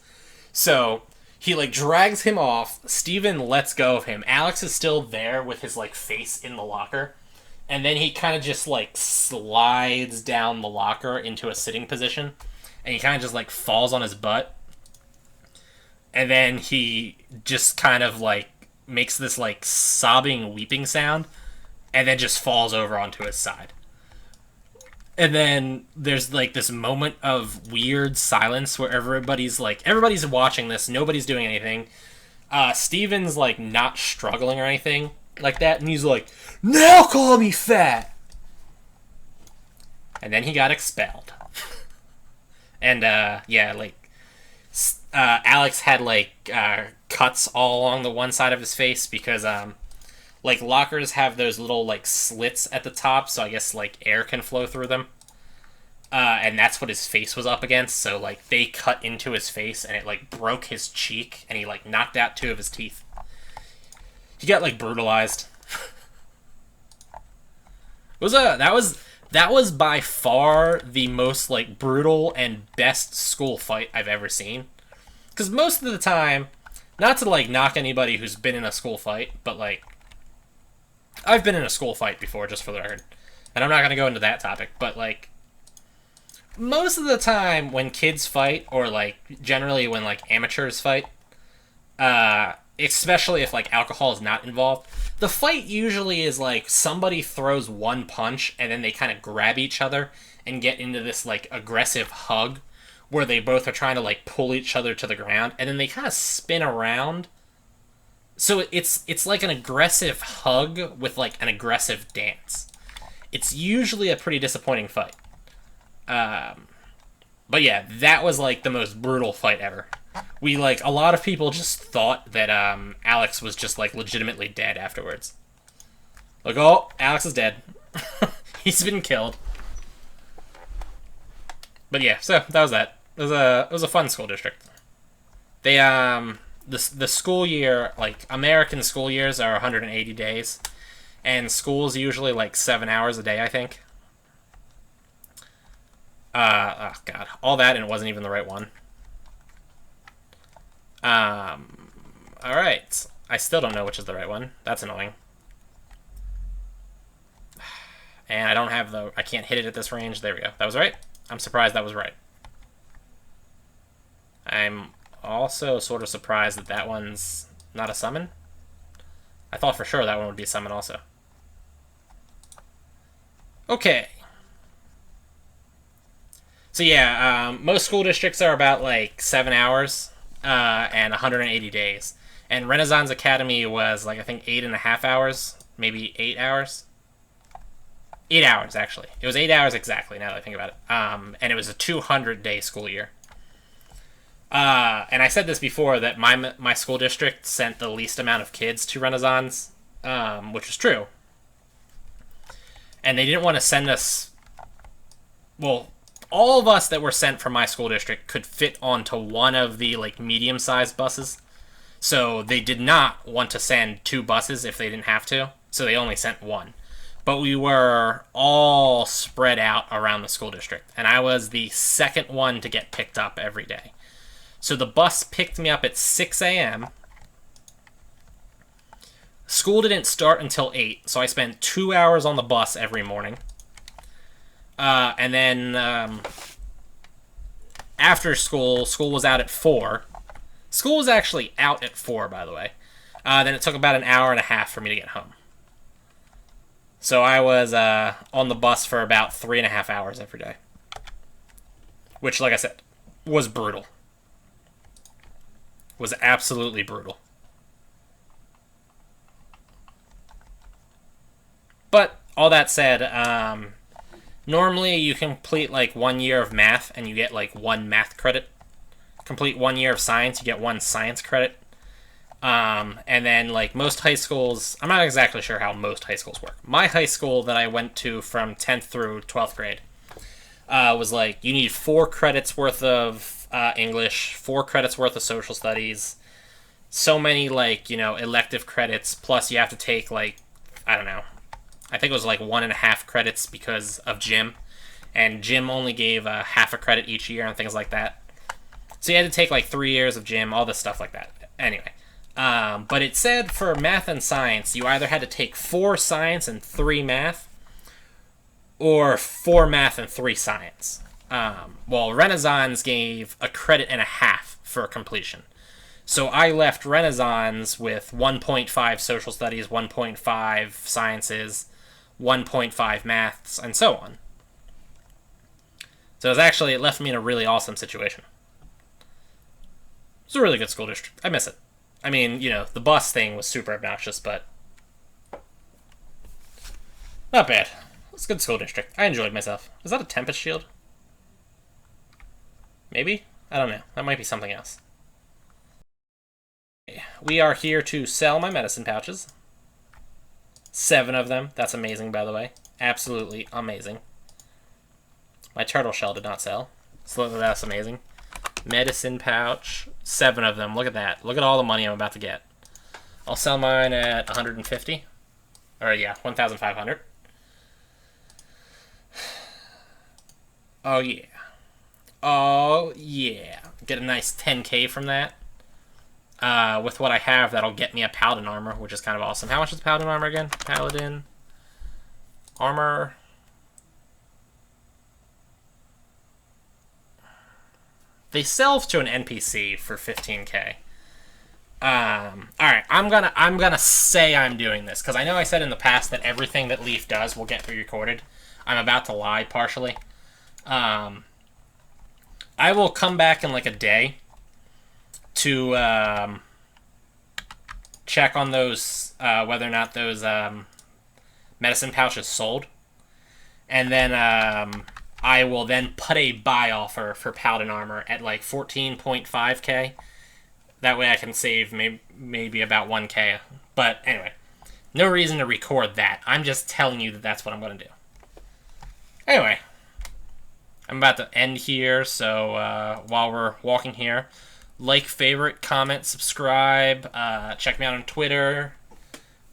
So he like drags him off. Steven lets go of him. Alex is still there with his like face in the locker. And then he kind of just like slides down the locker into a sitting position. And he kind of just like falls on his butt. And then he just kind of like makes this like sobbing, weeping sound, and then just falls over onto his side. And then there's like this moment of weird silence where everybody's watching this, nobody's doing anything. Steven's like not struggling or anything like that, and he's like, now call me fat! And then he got expelled. And yeah, like Alex had like cuts all along the one side of his face because like lockers have those little like slits at the top, so I guess like air can flow through them. And that's what his face was up against. So like they cut into his face and it like broke his cheek, and he like knocked out two of his teeth. He got like brutalized. That was by far the most like brutal and best school fight I've ever seen. Because most of the time, not to like knock anybody who's been in a school fight, but like I've been in a school fight before, just for the record, and I'm not gonna go into that topic, but like most of the time when kids fight, or like generally when like amateurs fight, especially if like alcohol is not involved, the fight usually is like somebody throws one punch and then they kind of grab each other and get into this like aggressive hug where they both are trying to like pull each other to the ground, and then they kind of spin around. So it's like an aggressive hug with like an aggressive dance. It's usually a pretty disappointing fight. But yeah, that was like the most brutal fight ever. We like a lot of people just thought that Alex was just like legitimately dead afterwards. Like, oh, Alex is dead. He's been killed. But yeah, so that was that. It was a fun school district. They the school year, like American school years are 180 days, and school's usually like 7 hours a day, I think. Oh god, all that, and it wasn't even the right one. Alright. I still don't know which is the right one. That's annoying. And I don't have I can't hit it at this range. There we go. That was right. I'm surprised that was right. I'm also sort of surprised that that one's not a summon. I thought for sure that one would be a summon also. Okay. So yeah, most school districts are about like 7 hours and 180 days. And Renaissance Academy was like, I think 8.5 hours, maybe 8 hours. 8 hours, actually. It was 8 hours exactly, now that I think about it. And it was a 200-day school year. And I said this before, that my school district sent the least amount of kids to Renaissance, which is true. And they didn't want to send us... Well, all of us that were sent from my school district could fit onto one of the like medium-sized buses. So they did not want to send 2 buses if they didn't have to. So they only sent 1. But we were all spread out around the school district. And I was the second one to get picked up every day. So the bus picked me up at 6 a.m. School didn't start until 8. So I spent 2 hours on the bus every morning. And then after school was out at 4. School was actually out at 4, by the way. Then it took about an hour and a half for me to get home. So I was on the bus for about 3.5 hours every day. Which, like I said, was brutal. Was absolutely brutal. But, all that said, normally you complete like 1 year of math and you get like 1 math credit. Complete 1 year of science, you get 1 science credit. And then like most high schools, I'm not exactly sure how most high schools work. My high school that I went to from 10th through 12th grade was like, you need 4 credits worth of English, 4 credits worth of social studies, so many like, you know, elective credits, plus you have to take like, I don't know, I think it was like 1.5 credits because of gym, and gym only gave half a credit each year and things like that. So you had to take like 3 years of gym, all this stuff like that. Anyway, but it said for math and science, you either had to take 4 science and 3 math, or 4 math and 3 science. Well, Renaissance gave a credit and a half for completion. So I left Renaissance with 1.5 social studies, 1.5 sciences, 1.5 maths, and so on. So it left me in a really awesome situation. It's a really good school district. I miss it. I mean, you know, the bus thing was super obnoxious, but not bad. It's a good school district. I enjoyed myself. Is that a Tempest shield? Maybe? I don't know. That might be something else. We are here to sell my medicine pouches. 7 of them. That's amazing, by the way. Absolutely amazing. My turtle shell did not sell. So that's amazing. Medicine pouch. 7 of them. Look at that. Look at all the money I'm about to get. I'll sell mine at 150. Or yeah, 1,500. Oh yeah. Oh yeah. Get a nice 10k from that. With what I have, that'll get me a Paladin armor, which is kind of awesome. How much is Paladin armor again? Paladin armor. They sell to an NPC for 15k. Alright, I'm gonna say I'm doing this, because I know I said in the past that everything that Leaf does will get re-recorded. I'm about to lie, partially. I will come back in like a day to check on those, whether or not those medicine pouches sold. And then I will then put a buy offer for Paladin armor at like 14.5k. That way I can save maybe about 1k. But anyway, no reason to record that. I'm just telling you that that's what I'm going to do. Anyway, I'm about to end here, so while we're walking here, like, favorite, comment, subscribe, check me out on Twitter,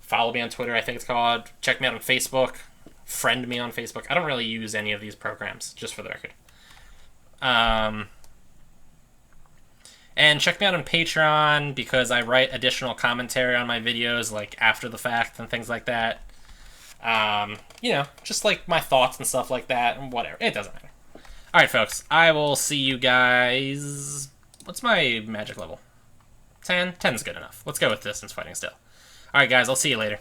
follow me on Twitter, I think it's called, check me out on Facebook, friend me on Facebook. I don't really use any of these programs, just for the record. And check me out on Patreon, because I write additional commentary on my videos, like, after the fact and things like that. You know, just, like, my thoughts and stuff like that, and whatever. It doesn't matter. Alright, folks. I will see you guys... What's my magic level? 10? 10's good enough. Let's go with distance fighting still. Alright, guys. I'll see you later.